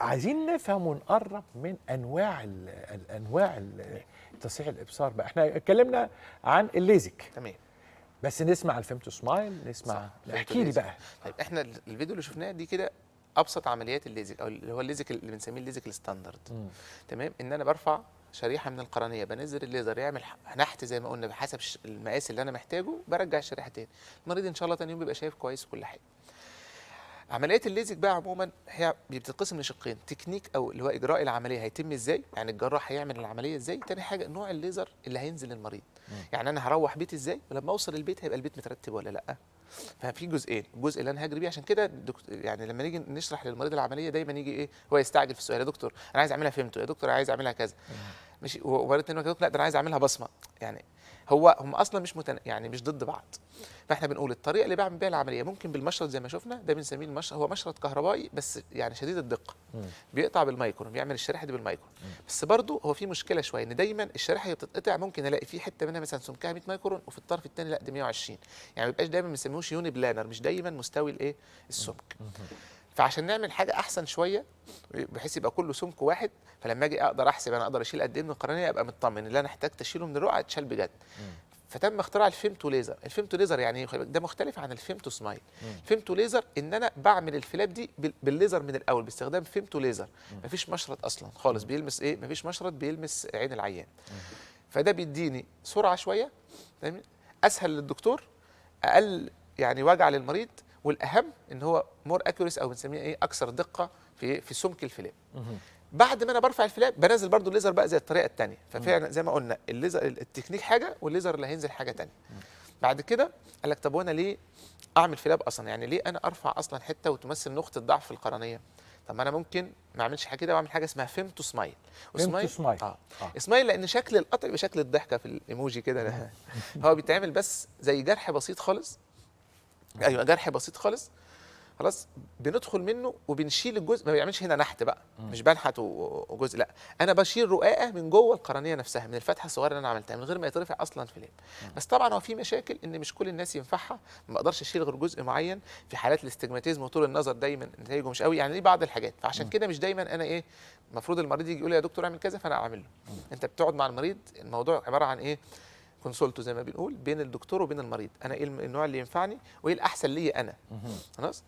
عايزين نفهم ونقرب من انواع تصحيح الابصار بقى. احنا اتكلمنا عن الليزك، تمام. بس نسمع الفيمتو سمايل، نسمع احكي لي بقى. طيب احنا الفيديو اللي شفناه دي كده ابسط عمليات الليزك، او اللي هو الليزك اللي بنسميه الليزك الستاندرد. تمام. ان انا برفع شريحه من القرنيه، بنزل الليزر يعمل نحت زي ما قلنا بحسب المقاس اللي انا محتاجه، برجع الشريحه تاني. المريض ان شاء الله تاني يوم بيبقى شايف كويس كل حاجه. عمليات الليزك بقى عموما هي بتتقسم لشقين: تكنيك او اللي هو اجراء العمليه هيتم ازاي، يعني الجراح هيعمل العمليه ازاي. تاني حاجه نوع الليزر اللي هينزل للمريض، يعني انا هروح بيتي ازاي، ولما اوصل البيت هيبقى البيت مترتب ولا لا. ففي جزئين: الجزء اللي انا هجري بيه، عشان كده يعني لما نيجي نشرح للمريض العمليه دايما يجي ايه، هو يستعجل في السؤال: يا دكتور انا عايز اعملها فهمته، يا دكتور عايز اعملها كذا. ماشي. ومريض تاني يقول لك لا ده انا عايز اعملها بصمه. يعني هم اصلا مش يعني مش ضد بعض. فاحنا بنقول الطريقه اللي بعمل بيها العمليه ممكن بالمشرط زي ما شفنا، ده بنسميه المشرط، هو مشرط كهربائي بس يعني شديد الدقه، بيقطع بالمايكرون، بيعمل الشريحه دي بالمايكرون. بس برضه هو في مشكله شويه، ان دايما الشريحه اللي بتتقطع ممكن الاقي في حته منها مثلا سمكها 100 مايكرون، وفي الطرف الثاني لا دي 120. يعني ما بيبقاش دايما، ما بنسميهوش يوني بلانر، مش دايما مستوي الايه السمك. فعشان نعمل حاجه احسن شويه بحيث يبقى كله سمك واحد، فلما اجي اقدر احسب انا اقدر اشيل قد ايه من القرنيه، ابقى مطمن اللي انا احتاجت اشيله من الرقعه اتشال بجد. فتم اختراع الفيمتو ليزر. الفيمتو ليزر يعني ايه؟ ده مختلف عن الفيمتو سمايل. الفيمتو ليزر ان انا بعمل الفلاب دي بالليزر من الاول باستخدام فيمتو ليزر، مفيش مشرط اصلا خالص بيلمس ايه، مفيش مشرط بيلمس عين العيان. فده بيديني سرعه شويه، اسهل للدكتور، اقل يعني وجع للمريض، والاهم ان هو مور اكيوريس، او بنسميه ايه، اكثر دقه في سمك الفلاب. بعد ما انا برفع الفلاب بنزل برضو الليزر بقى زي الطريقه الثانيه. ففعلا زي ما قلنا الليزر التكنيك حاجه، والليزر اللي هينزل حاجه ثانيه. بعد كده قال لك طب وانا ليه اعمل فلاب اصلا؟ يعني ليه انا ارفع اصلا حته وتمثل نقطه ضعف في القرنيه؟ طب ما انا ممكن ما اعملش حاجه كده واعمل حاجه اسمها فيمتو سمايل. فيمتو سمايل سمايل لان شكل القطع بشكل الضحكه في الايموجي كده. هو بيتعمل بس زي جرح بسيط خالص. ايوه جرح بسيط خالص، خلاص بندخل منه وبنشيل الجزء. ما بيعملش هنا نحت بقى، مش بنحت وجزء، لا انا بشيل رقاقه من جوه القرنيه نفسها، من الفتحه الصغيره اللي انا عملتها، من غير ما يترفع اصلا فلاب. بس طبعا هو في مشاكل ان مش كل الناس ينفعها، ما بقدرش اشيل غير جزء معين. في حالات الاستجماتيزم وطول النظر دايما نتائجه مش قوي، يعني دي بعض الحاجات. فعشان كده مش دايما انا ايه، المفروض المريض يجي يقول لي يا دكتور اعمل كذا فانا اعمل له. انت بتقعد مع المريض، الموضوع عباره عن ايه، كونسولتو زي ما بنقول بين الدكتور وبين المريض. انا ايه النوع اللي ينفعني وايه الاحسن ليا انا. خلاص.